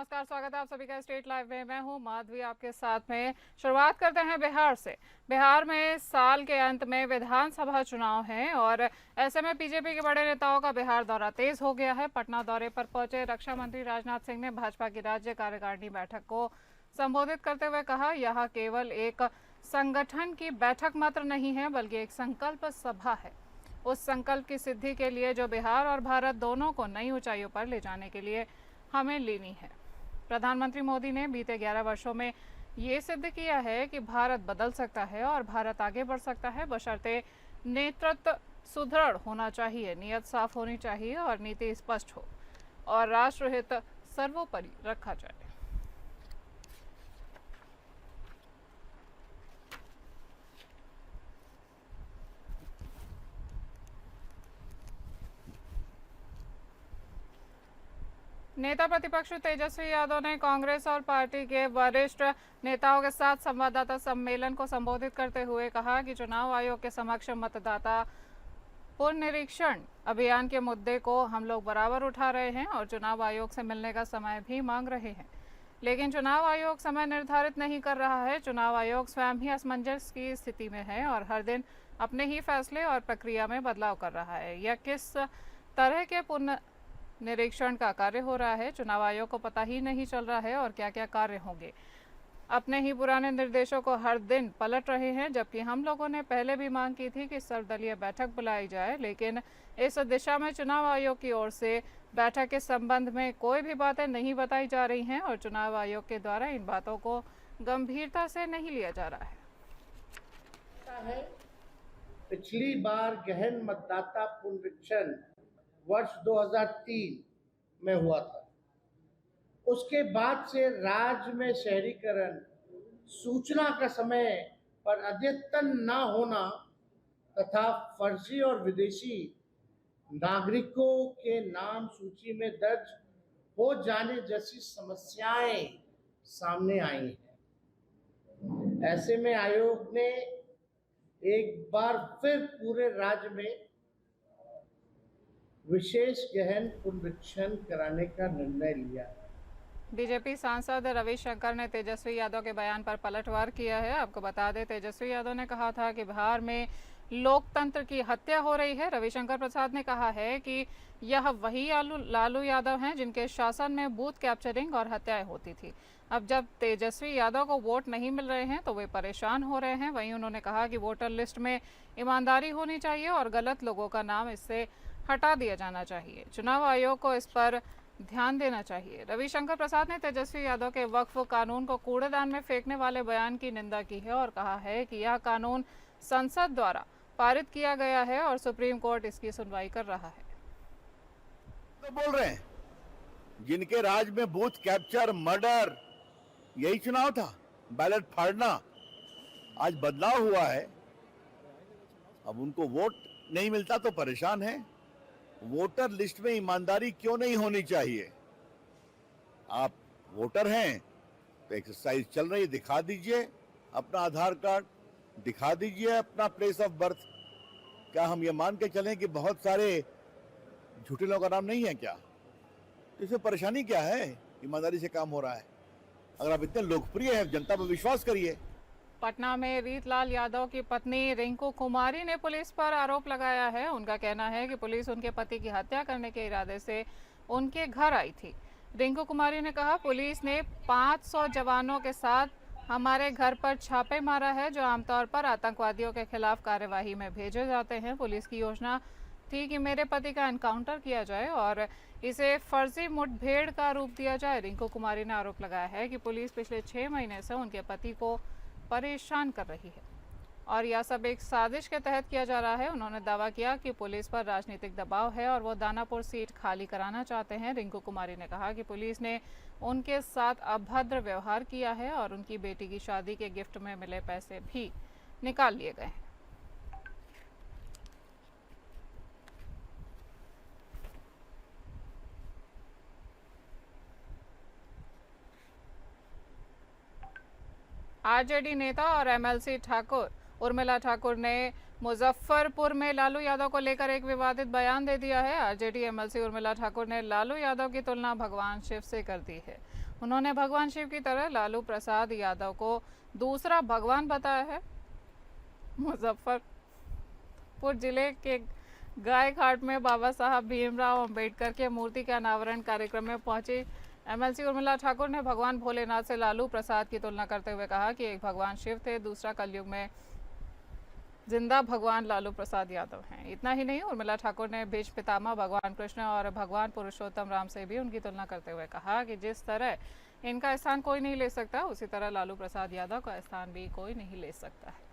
नमस्कार, स्वागत है आप सभी का स्टेट लाइव में। मैं हूं माधवी आपके साथ में। शुरुआत करते हैं बिहार से। बिहार में साल के अंत में विधानसभा चुनाव हैं और ऐसे में बीजेपी के बड़े नेताओं का बिहार दौरा तेज हो गया है। पटना दौरे पर पहुंचे रक्षा मंत्री राजनाथ सिंह ने भाजपा की राज्य कार्यकारिणी बैठक को संबोधित करते हुए कहा, यह केवल एक संगठन की बैठक मात्र नहीं है बल्कि एक संकल्प सभा है। उस संकल्प की सिद्धि के लिए जो बिहार और भारत दोनों को नई ऊंचाइयों पर ले जाने के लिए हमें लेनी है। प्रधानमंत्री मोदी ने बीते 11 वर्षों में ये सिद्ध किया है कि भारत बदल सकता है और भारत आगे बढ़ सकता है, बशर्ते नेतृत्व सुदृढ़ होना चाहिए, नीयत साफ होनी चाहिए और नीति स्पष्ट हो और राष्ट्रहित सर्वोपरि रखा जाए। नेता प्रतिपक्ष तेजस्वी यादव ने कांग्रेस और पार्टी के वरिष्ठ नेताओं के साथ संवाददाता सम्मेलन को संबोधित करते हुए कहा कि चुनाव आयोग के समक्ष मतदाता पुनरीक्षण अभियान के मुद्दे को हम लोग बराबर उठा रहे हैं और चुनाव आयोग से मिलने का समय भी मांग रहे हैं, लेकिन चुनाव आयोग समय निर्धारित नहीं कर रहा है। चुनाव आयोग स्वयं ही असमंजस की स्थिति में है और हर दिन अपने ही फैसले और प्रक्रिया में बदलाव कर रहा है। यह किस तरह के निरीक्षण का कार्य हो रहा है, चुनाव आयोग को पता ही नहीं चल रहा है और क्या क्या कार्य होंगे। अपने ही पुराने निर्देशों को हर दिन पलट रहे हैं, जबकि हम लोगों ने पहले भी मांग की थी कि सर्वदलीय बैठक बुलाई जाए, लेकिन इस दिशा में चुनाव आयोग की ओर से बैठक के संबंध में कोई भी बातें नहीं बताई जा रही हैं और चुनाव आयोग के द्वारा इन बातों को गंभीरता से नहीं लिया जा रहा है। पिछली बार गहन मतदाता पुनरीक्षण वर्ष 2003 में हुआ था। उसके बाद से राज्य में शहरीकरण, सूचना का समय पर अद्यतन न होना तथा फर्जी और विदेशी नागरिकों के नाम सूची में दर्ज हो जाने जैसी समस्याएं सामने आई हैं। ऐसे में आयोग ने एक बार फिर पूरे राज्य में विशेष गहन पुनरीक्षण कराने का निर्णय लिया है। बीजेपी सांसद रविशंकर ने तेजस्वी यादव के बयान पर पलटवार किया है। आपको बता दें, तेजस्वी यादव ने कहा था कि बिहार में लोकतंत्र की हत्या हो रही है। रविशंकर प्रसाद ने कहा है कि यह वही लालू यादव हैं जिनके शासन में बूथ कैप्चरिंग और हत्याएं होती थी। अब जब तेजस्वी यादव को वोट नहीं मिल रहे हैं तो वे परेशान हो रहे हैं। वहीं उन्होंने कहा कि वोटर लिस्ट में ईमानदारी होनी चाहिए और गलत लोगों का नाम इससे हटा दिया जाना चाहिए। चुनाव आयोग को इस पर ध्यान देना चाहिए। रविशंकर प्रसाद ने तेजस्वी यादव के वक्फ कानून को कूड़ेदान में फेंकने वाले बयान की निंदा की है और कहा है कि यह कानून संसद द्वारा पारित किया गया है और सुप्रीम कोर्ट इसकी सुनवाई कर रहा है। तो बोल रहे हैं जिनके राज में बूथ कैप्चर, मर्डर, यही चुनाव था, बैलेट फाड़ना। आज बदलाव हुआ है, अब उनको वोट नहीं मिलता तो परेशान है। वोटर लिस्ट में ईमानदारी क्यों नहीं होनी चाहिए? आप वोटर हैं तो एक्सरसाइज चल रही, दिखा दीजिए अपना आधार कार्ड, दिखा दीजिए अपना प्लेस ऑफ बर्थ। क्या हम ये मान के चलें कि बहुत सारे झूठे लोगों का नाम नहीं है क्या? इसमें परेशानी क्या है? ईमानदारी से काम हो रहा है। अगर आप इतने लोकप्रिय हैं, जनता पर विश्वास करिए। पटना में रीतलाल यादव की पत्नी रिंकू कुमारी ने पुलिस पर आरोप लगाया है। उनका कहना है कि पुलिस उनके पति की हत्या करने के इरादे से उनके घर आई थी। रिंकू कुमारी ने कहा, पुलिस ने 500 जवानों के साथ हमारे घर पर छापे मारा है, जो आमतौर पर आतंकवादियों के खिलाफ कार्यवाही में भेजे जाते हैं। पुलिस की योजना थी कि मेरे पति का एनकाउंटर किया जाए और इसे फर्जी मुठभेड़ का रूप दिया जाए। रिंकू कुमारी ने आरोप लगाया है कि पुलिस पिछले 6 महीने से उनके पति को परेशान कर रही है और यह सब एक साजिश के तहत किया जा रहा है। उन्होंने दावा किया कि पुलिस पर राजनीतिक दबाव है और वो दानापुर सीट खाली कराना चाहते हैं। रिंकू कुमारी ने कहा कि पुलिस ने उनके साथ अभद्र व्यवहार किया है और उनकी बेटी की शादी के गिफ्ट में मिले पैसे भी निकाल लिए गए हैं। आरजेडी नेता और एमएलसी ठाकुर उर्मिला ठाकुर ने मुजफ्फरपुर में लालू यादव को लेकर एक विवादित बयान दे दिया है। आरजेडी एमएलसी उर्मिला ठाकुर ने लालू यादव की तुलना भगवान शिव से कर दी है। उन्होंने भगवान शिव की तरह लालू प्रसाद यादव को दूसरा भगवान बताया है। मुजफ्फरपुर जिले के गायघाट में बाबा साहब भीमराव अंबेडकर के मूर्ति के अनावरण कार्यक्रम में पहुंची एमएलसी उर्मिला ठाकुर ने भगवान भोलेनाथ से लालू प्रसाद की तुलना करते हुए कहा कि एक भगवान शिव थे, दूसरा कलयुग में जिंदा भगवान लालू प्रसाद यादव हैं। इतना ही नहीं, उर्मिला ठाकुर ने भीष्म पितामह भगवान कृष्ण और भगवान पुरुषोत्तम राम से भी उनकी तुलना करते हुए कहा कि जिस तरह इनका स्थान कोई नहीं ले सकता, उसी तरह लालू प्रसाद यादव का स्थान भी कोई नहीं ले सकता है।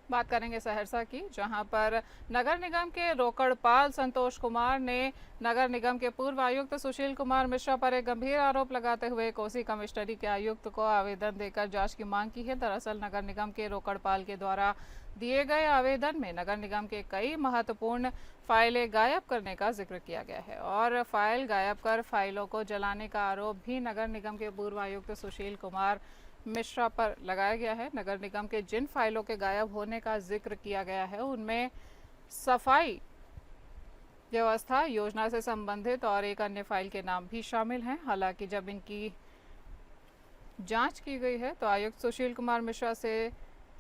बात करेंगे सहरसा की, जहां पर नगर निगम के रोकड़पाल संतोष कुमार ने नगर निगम के पूर्व आयुक्त सुशील कुमार मिश्रा पर एक गंभीर आरोप लगाते हुए कोसी कमिश्नरी के आयुक्त को आवेदन देकर जांच की मांग की है। दरअसल नगर निगम के रोकड़पाल के द्वारा दिए गए आवेदन में नगर निगम के कई महत्वपूर्ण फाइलें गायब करने का जिक्र किया गया है और फाइल गायब कर फाइलों को जलाने का आरोप भी नगर निगम के पूर्व आयुक्त सुशील कुमार मिश्रा पर लगाया गया है। नगर निगम के जिन फाइलों के गायब होने का जिक्र किया गया है उनमें सफाई व्यवस्था योजना से संबंधित और एक अन्य फाइल के नाम भी शामिल हैं। हालांकि जब इनकी जांच की गई है तो आयुक्त सुशील कुमार मिश्रा से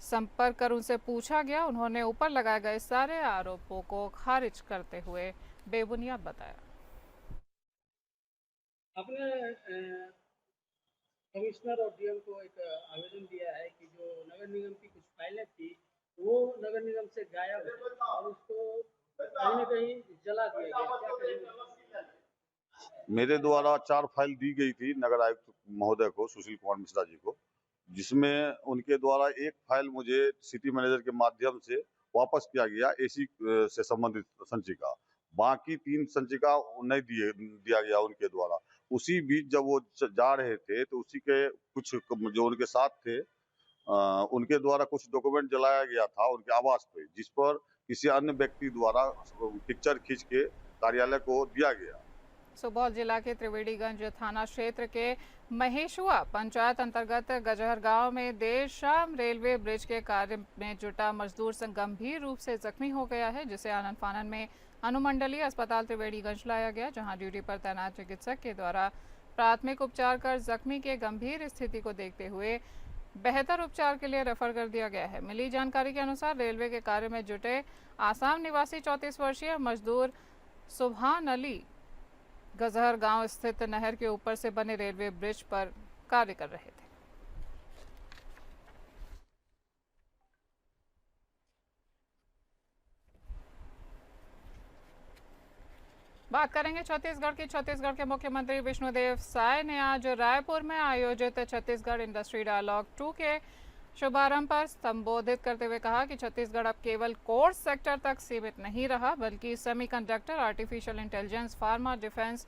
संपर्क कर उनसे पूछा गया, उन्होंने ऊपर लगाए गए सारे आरोपों को खारिज करते हुए बेबुनियाद बताया। आपने कमिश्नर और डीएम को एक आवेदन दिया है कि जो नगर निगम की कुछ फाइलें थी वो नगर निगम से गायब है और उसको कहीं न कहीं जला दिया गया। क्या कहेंगे? मेरे द्वारा 4 फाइल दी गई थी नगर आयुक्त महोदय को, सुशील कुमार मिश्रा जी को, जिसमें उनके द्वारा एक फाइल मुझे सिटी मैनेजर के माध्यम से वापस किया गया, एसी से संबंधित संचिका। बाकी 3 संचिका नहीं दिया गया उनके द्वारा। उसी बीच जब वो जा रहे थे तो उसी के कुछ जो उनके साथ थे उनके द्वारा कुछ डॉक्यूमेंट जलाया गया था उनके आवास पे, जिस पर किसी अन्य व्यक्ति द्वारा पिक्चर खींच के कार्यालय को दिया गया। सुपौल जिला के त्रिवेणीगंज थाना क्षेत्र के महेशुआ पंचायत अंतर्गत गजहर गांव में देर शाम रेलवे ब्रिज के कार्य में जुटा मजदूर गंभीर रूप से जख्मी हो गया है, जिसे आनन फानन में अनुमंडलीय अस्पताल त्रिवेणीगंज लाया गया, जहां ड्यूटी पर तैनात चिकित्सक के द्वारा प्राथमिक उपचार कर जख्मी के गंभीर स्थिति को देखते हुए बेहतर उपचार के लिए रेफर कर दिया गया है। मिली जानकारी के अनुसार रेलवे के कार्य में जुटे आसाम निवासी 34 वर्षीय मजदूर सुभान अली गजहर गांव स्थित नहर के ऊपर से बने रेलवे ब्रिज पर कार्य कर रहे थे। बात करेंगे छत्तीसगढ़ की। छत्तीसगढ़ के मुख्यमंत्री विष्णुदेव साय ने आज रायपुर में आयोजित छत्तीसगढ़ इंडस्ट्री डायलॉग 2 के शुभारंभ पर संबोधित करते हुए कहा कि छत्तीसगढ़ अब केवल कोर सेक्टर तक सीमित नहीं रहा, बल्कि semiconductor, artificial intelligence, pharma, defence,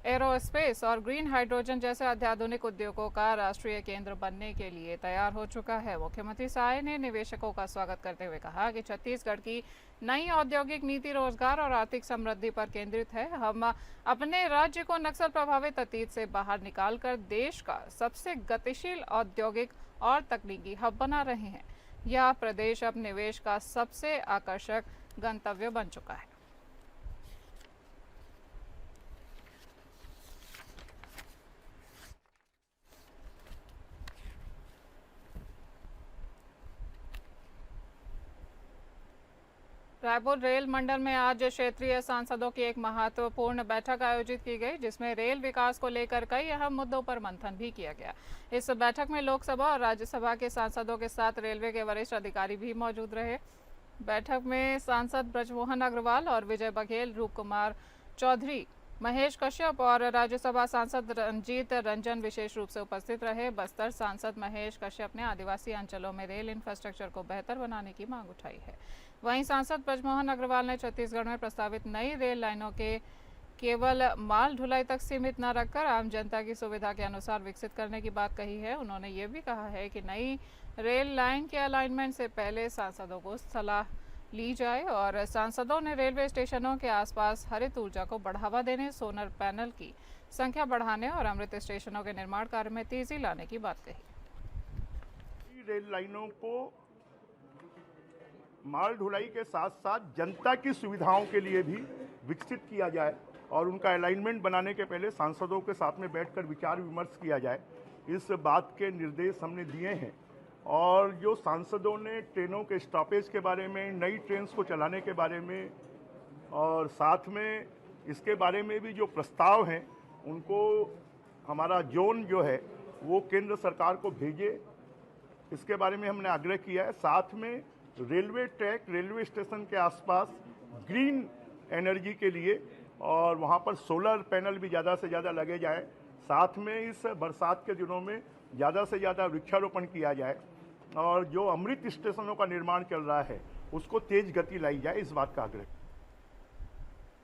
aerospace और ग्रीन हाइड्रोजन जैसे अत्याधुनिक उद्योगों का राष्ट्रीय केंद्र बनने के लिए तैयार हो चुका है। मुख्यमंत्री साय ने निवेशकों का स्वागत करते हुए कहा कि छत्तीसगढ़ की नई औद्योगिक नीति रोजगार और आर्थिक समृद्धि पर केंद्रित है। हम अपने राज्य को नक्सल प्रभावित अतीत से बाहर निकालकर देश का सबसे गतिशील औद्योगिक और तकनीकी हब बना रहे हैं। यह प्रदेश अब निवेश का सबसे आकर्षक गंतव्य बन चुका है। रायपुर रेल मंडल में आज क्षेत्रीय सांसदों की एक महत्वपूर्ण बैठक आयोजित की गई, जिसमें रेल विकास को लेकर कई अहम मुद्दों पर मंथन भी किया गया। इस बैठक में लोकसभा और राज्यसभा के सांसदों के साथ रेलवे के वरिष्ठ अधिकारी भी मौजूद रहे। बैठक में सांसद ब्रजमोहन अग्रवाल और विजय बघेल, रूप कुमार चौधरी, महेश कश्यप और राज्यसभा सांसद रंजीत रंजन विशेष रूप से उपस्थित रहे। बस्तर सांसद महेश कश्यप ने आदिवासी अंचलों में रेल इंफ्रास्ट्रक्चर को बेहतर बनाने की मांग उठाई है। वहीं सांसद ब्रजमोहन अग्रवाल ने छत्तीसगढ़ में प्रस्तावित नई रेल लाइनों के केवल माल ढुलाई तक सीमित न रखकर आम जनता की सुविधा के अनुसार विकसित करने की बात कही है। उन्होंने ये भी कहा है कि नई रेल लाइन के अलाइनमेंट से पहले सांसदों को सलाह ली जाए और सांसदों ने रेलवे स्टेशनों के आसपास हरित ऊर्जा को बढ़ावा देने, सोलर पैनल की संख्या बढ़ाने और अमृत स्टेशनों के निर्माण कार्य में तेजी लाने की बात कही। रेल लाइनों को माल ढुलाई के साथ साथ जनता की सुविधाओं के लिए भी विकसित किया जाए और उनका अलाइनमेंट बनाने के पहले सांसदों के साथ में बैठकर विचार विमर्श किया जाए, इस बात के निर्देश हमने दिए हैं। और जो सांसदों ने ट्रेनों के स्टॉपेज के बारे में, नई ट्रेन को चलाने के बारे में और साथ में इसके बारे में भी जो प्रस्ताव हैं उनको हमारा जोन जो है वो केंद्र सरकार को भेजे, इसके बारे में हमने आग्रह किया है। साथ में रेलवे ट्रैक, रेलवे स्टेशन के आसपास ग्रीन एनर्जी के लिए और वहाँ पर सोलर पैनल भी ज़्यादा से ज़्यादा लगे जाए। साथ में इस बरसात के दिनों में ज़्यादा से ज़्यादा वृक्षारोपण किया जाए और जो अमृत स्टेशनों का निर्माण चल रहा है उसको तेज गति लाई जाए, इस बात का आग्रह।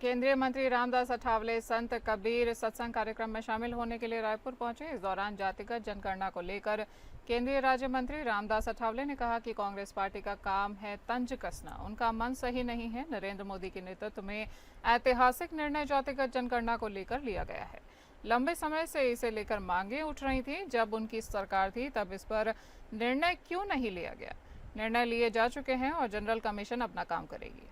केंद्रीय मंत्री रामदास अठावले संत कबीर सत्संग कार्यक्रम में शामिल होने के लिए रायपुर पहुंचे। इस दौरान जातिगत जनगणना को लेकर केंद्रीय राज्य मंत्री रामदास अठावले ने कहा कि कांग्रेस पार्टी का काम है तंज कसना, उनका मन सही नहीं है। नरेंद्र मोदी के नेतृत्व में ऐतिहासिक निर्णय जातिगत जनगणना को लेकर लिया गया है। लंबे समय से इसे लेकर मांगे उठ रही थी। जब उनकी सरकार थी तब इस पर निर्णय क्यों नहीं लिया गया? निर्णय लिए जा चुके हैं और जनरल कमीशन अपना काम करेगी।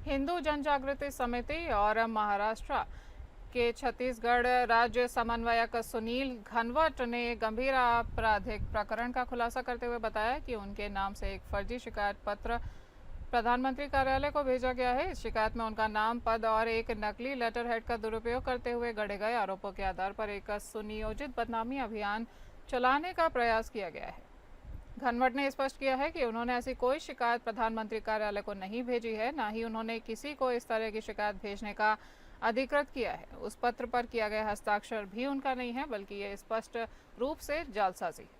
हिंदू जनजागृति समिति और महाराष्ट्र के छत्तीसगढ़ राज्य समन्वयक सुनील घनवट ने गंभीर आपराधिक प्रकरण का खुलासा करते हुए बताया कि उनके नाम से एक फर्जी शिकायत पत्र प्रधानमंत्री कार्यालय को भेजा गया है। इस शिकायत में उनका नाम, पद और एक नकली लेटर हेड का दुरुपयोग करते हुए गढ़े गए आरोपों के आधार पर एक सुनियोजित बदनामी अभियान चलाने का प्रयास किया गया है। घनवट ने स्पष्ट किया है कि उन्होंने ऐसी कोई शिकायत प्रधानमंत्री कार्यालय को नहीं भेजी है, न ही उन्होंने किसी को इस तरह की शिकायत भेजने का अधिकृत किया है। उस पत्र पर किया गया हस्ताक्षर भी उनका नहीं है, बल्कि ये स्पष्ट रूप से जालसाजी है।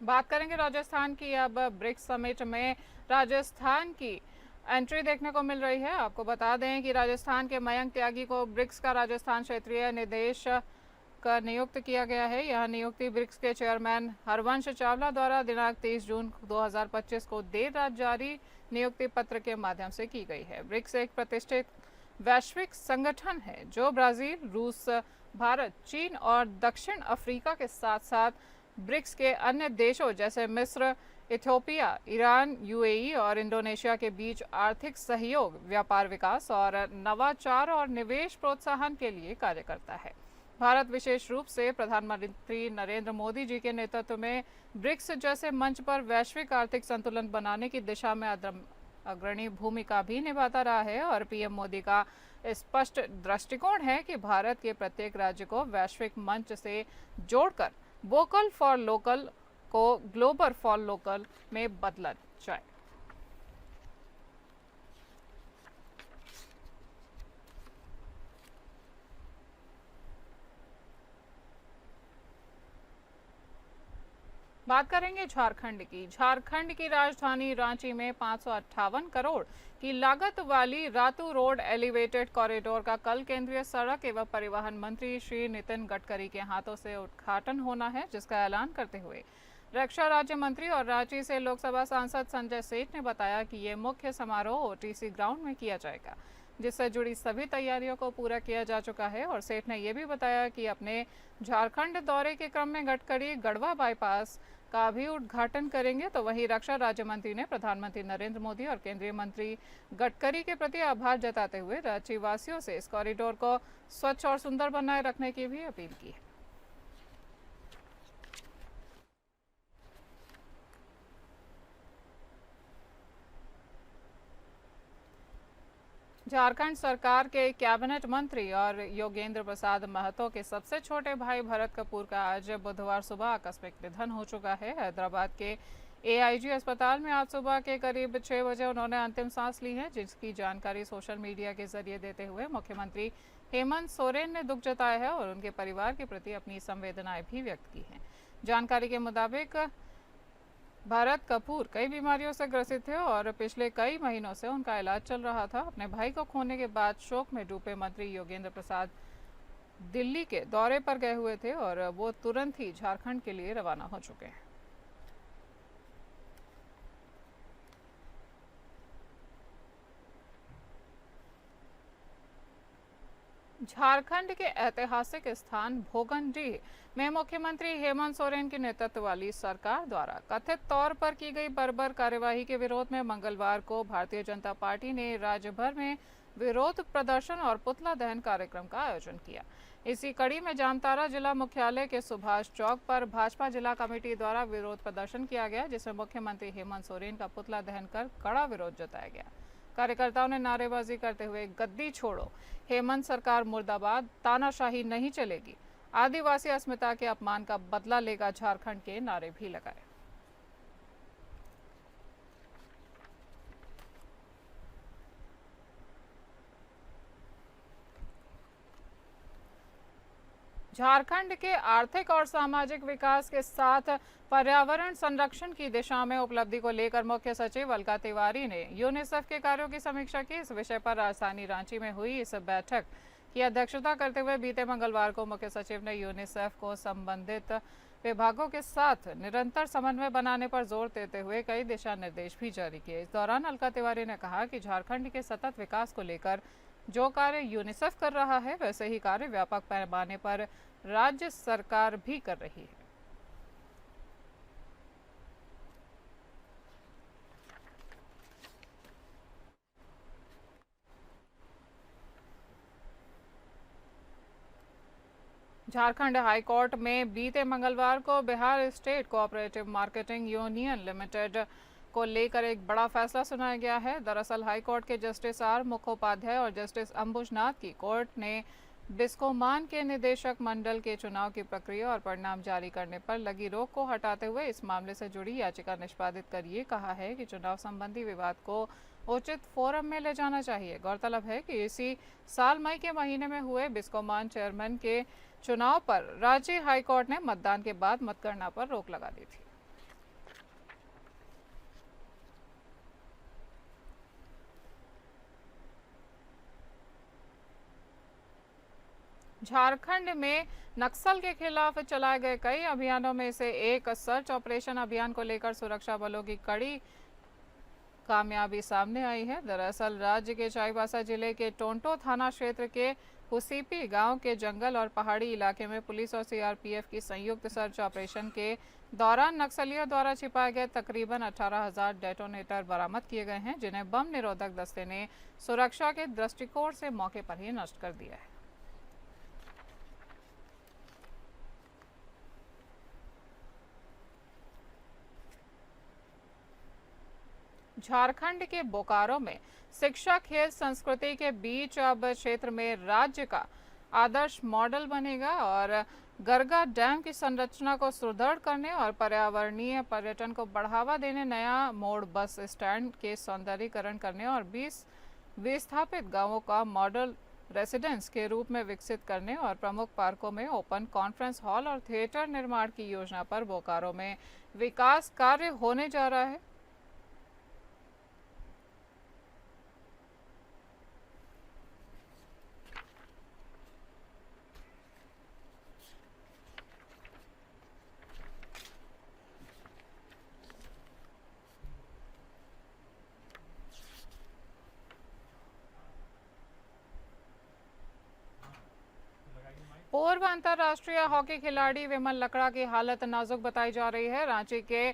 बात करेंगे राजस्थान की। अब ब्रिक्स समिट में राजस्थान की एंट्री देखने को मिल रही है। आपको बता दें कि राजस्थान के मयंक त्यागी को ब्रिक्स का राजस्थान क्षेत्रीय निदेशक नियुक्त किया गया है। यह नियुक्ति ब्रिक्स के चेयरमैन हरवंश चावला द्वारा दिनांक 30 जून 2025 को देर रात जारी नियुक्ति पत्र के माध्यम से की गई है। ब्रिक्स एक प्रतिष्ठित वैश्विक संगठन है जो ब्राजील, रूस, भारत, चीन और दक्षिण अफ्रीका के साथ साथ ब्रिक्स के अन्य देशों जैसे मिस्र, इथियोपिया, ईरान, यूएई और इंडोनेशिया के बीच आर्थिक सहयोग, व्यापार विकास और नवाचार और निवेश प्रोत्साहन के लिए कार्य करता है। भारत विशेष रूप से प्रधानमंत्री नरेंद्र मोदी जी के नेतृत्व में ब्रिक्स जैसे मंच पर वैश्विक आर्थिक संतुलन बनाने की दिशा में अग्रणी भूमिका भी निभाता रहा है और पीएम मोदी का स्पष्ट दृष्टिकोण है कि भारत के प्रत्येक राज्य को वैश्विक मंच से जोड़कर वोकल फॉर लोकल को ग्लोबल फॉर लोकल में बदला जाए। बात करेंगे झारखंड की। झारखंड की राजधानी रांची में 558 करोड़ की लागत वाली रातू रोड एलिवेटेड कॉरिडोर का कल केंद्रीय सड़क एवं परिवहन मंत्री श्री नितिन गडकरी के हाथों से उद्घाटन होना है, जिसका ऐलान करते हुए रक्षा राज्य मंत्री और रांची से लोकसभा सांसद संजय सेठ ने बताया कि ये मुख्य समारोह ओटीसी ग्राउंड में किया जाएगा, जिससे जुड़ी सभी तैयारियों को पूरा किया जा चुका है। और सेठ ने यह भी बताया कि अपने झारखंड दौरे के क्रम में गडकरी गढ़वा बाईपास का भी उद्घाटन करेंगे। तो वहीं रक्षा राज्य मंत्री ने प्रधानमंत्री नरेंद्र मोदी और केंद्रीय मंत्री गडकरी के प्रति आभार जताते हुए रांची वासियों से इस कॉरिडोर को स्वच्छ और सुंदर बनाए रखने की भी अपील की है। झारखंड सरकार के कैबिनेट मंत्री और योगेंद्र प्रसाद महतो के सबसे छोटे भाई भरत कपूर का आज बुधवार सुबह आकस्मिक निधन हो चुका है। हैदराबाद के एआईजी अस्पताल में आज सुबह के करीब 6 बजे उन्होंने अंतिम सांस ली है, जिसकी जानकारी सोशल मीडिया के जरिए देते हुए मुख्यमंत्री हेमंत सोरेन ने दुख जताया है और उनके परिवार के प्रति अपनी संवेदनाएं भी व्यक्त की हैं। जानकारी के मुताबिक भारत कपूर कई बीमारियों से ग्रसित थे और पिछले कई महीनों से उनका इलाज चल रहा था। अपने भाई को खोने के बाद शोक में डूबे मंत्री योगेंद्र प्रसाद दिल्ली के दौरे पर गए हुए थे और वो तुरंत ही झारखंड के लिए रवाना हो चुके हैं। झारखंड के ऐतिहासिक स्थान भोगनडीह में मुख्यमंत्री हेमंत सोरेन के नेतृत्व वाली सरकार द्वारा कथित तौर पर की गई बर्बर कार्यवाही के विरोध में मंगलवार को भारतीय जनता पार्टी ने राज्य भर में विरोध प्रदर्शन और पुतला दहन कार्यक्रम का आयोजन किया। इसी कड़ी में जामताड़ा जिला मुख्यालय के सुभाष चौक पर भाजपा जिला कमेटी द्वारा विरोध प्रदर्शन किया गया, जिसमें मुख्यमंत्री हेमंत सोरेन का पुतला दहन कर कड़ा विरोध जताया गया। कार्यकर्ताओं ने नारेबाजी करते हुए गद्दी छोड़ो, हेमंत सरकार मुर्दाबाद, तानाशाही नहीं चलेगी, आदिवासी अस्मिता के अपमान का बदला लेगा झारखंड के नारे भी लगाए। झारखंड के आर्थिक और सामाजिक विकास के साथ पर्यावरण संरक्षण की दिशा में उपलब्धि को लेकर मुख्य सचिव अलका तिवारी ने यूनिसेफ के कार्यों की समीक्षा की। इस विषय पर राजधानी रांची में हुई इस बैठक की अध्यक्षता करते हुए बीते मंगलवार को मुख्य सचिव ने यूनिसेफ को संबंधित विभागों के साथ निरंतर समन्वय बनाने पर जोर देते हुए कई दिशा निर्देश भी जारी किए। इस दौरान अलका तिवारी ने कहा कि झारखंड के सतत विकास को लेकर जो कार्य यूनिसेफ कर रहा है, वैसे ही कार्य व्यापक पैमाने पर राज्य सरकार भी कर रही है। झारखंड हाईकोर्ट में बीते मंगलवार को Bihar state cooperative marketing union limited को लेकर एक बड़ा फैसला सुनाया गया है। दरअसल हाईकोर्ट के जस्टिस आर मुखोपाध्याय और जस्टिस अंबुजनाथ की कोर्ट ने बिस्कोमान के निदेशक मंडल के चुनाव की प्रक्रिया और परिणाम जारी करने पर लगी रोक को हटाते हुए इस मामले से जुड़ी याचिका निष्पादित कर ये कहा है कि चुनाव संबंधी विवाद को उचित फोरम में ले जाना चाहिए। गौरतलब है कि इसी साल मई के महीने में हुए बिस्कोमान चेयरमैन के चुनाव पर राज्य हाईकोर्ट ने मतदान के बाद मतगणना पर रोक लगा दी थी। झारखंड में नक्सल के खिलाफ चलाए गए कई अभियानों में से एक सर्च ऑपरेशन अभियान को लेकर सुरक्षा बलों की कड़ी कामयाबी सामने आई है। दरअसल राज्य के चाईबासा जिले के टोंटो थाना क्षेत्र के हुसीपी गांव के जंगल और पहाड़ी इलाके में पुलिस और सीआरपीएफ की संयुक्त सर्च ऑपरेशन के दौरान नक्सलियों द्वारा छिपाए गए तकरीबन 18,000 डेटोनेटर बरामद किए गए हैं, जिन्हें बम निरोधक दस्ते ने सुरक्षा के दृष्टिकोण से मौके पर ही नष्ट कर दिया है। झारखंड के बोकारो में शिक्षा खेल संस्कृति के बीच अब क्षेत्र में राज्य का आदर्श मॉडल बनेगा और गरगा डैम की संरचना को सुदृढ़ करने और पर्यावरणीय पर्यटन को बढ़ावा देने नया मोड़ बस स्टैंड के सौंदर्यीकरण करने और 20 विस्थापित गांवों का मॉडल रेसिडेंस के रूप में विकसित करने और प्रमुख पार्कों में ओपन कॉन्फ्रेंस हॉल और थिएटर निर्माण की योजना पर बोकारो में विकास कार्य होने जा रहा है। पूर्व अंतर्राष्ट्रीय हॉकी खिलाड़ी विमल लकड़ा की हालत नाजुक बताई जा रही है। रांची के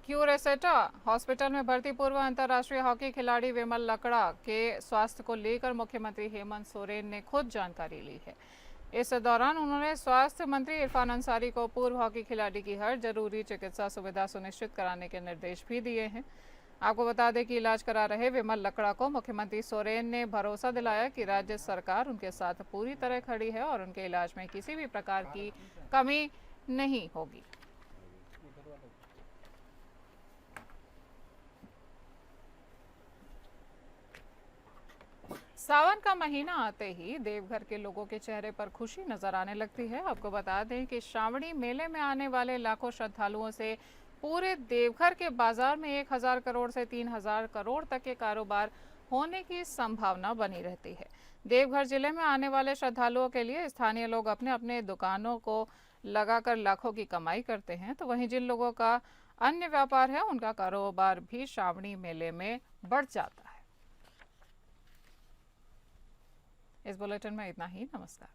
क्यूरेसेटा हॉस्पिटल में भर्ती पूर्व अंतर्राष्ट्रीय हॉकी खिलाड़ी विमल लकड़ा के स्वास्थ्य को लेकर मुख्यमंत्री हेमंत सोरेन ने खुद जानकारी ली है। इस दौरान उन्होंने स्वास्थ्य मंत्री इरफान अंसारी को पूर्व हॉकी खिलाड़ी की हर जरूरी चिकित्सा सुविधा सुनिश्चित कराने के निर्देश भी दिए हैं। आपको बता दें कि इलाज करा रहे विमल लकड़ा को मुख्यमंत्री सोरेन ने भरोसा दिलाया कि राज्य सरकार उनके साथ पूरी तरह खड़ी है और उनके इलाज में किसी भी प्रकार की कमी नहीं होगी। सावन का महीना आते ही देवघर के लोगों के चेहरे पर खुशी नजर आने लगती है। आपको बता दें कि श्रावणी मेले में आने वाले लाखों श्रद्धालुओं से पूरे देवघर के बाजार में 1000 करोड़ से 3000 करोड़ तक के कारोबार होने की संभावना बनी रहती है। देवघर जिले में आने वाले श्रद्धालुओं के लिए स्थानीय लोग अपने अपने दुकानों को लगाकर लाखों की कमाई करते हैं, तो वहीं जिन लोगों का अन्य व्यापार है उनका कारोबार भी श्रावणी मेले में बढ़ जाता है। इस बुलेटिन में इतना ही। नमस्कार।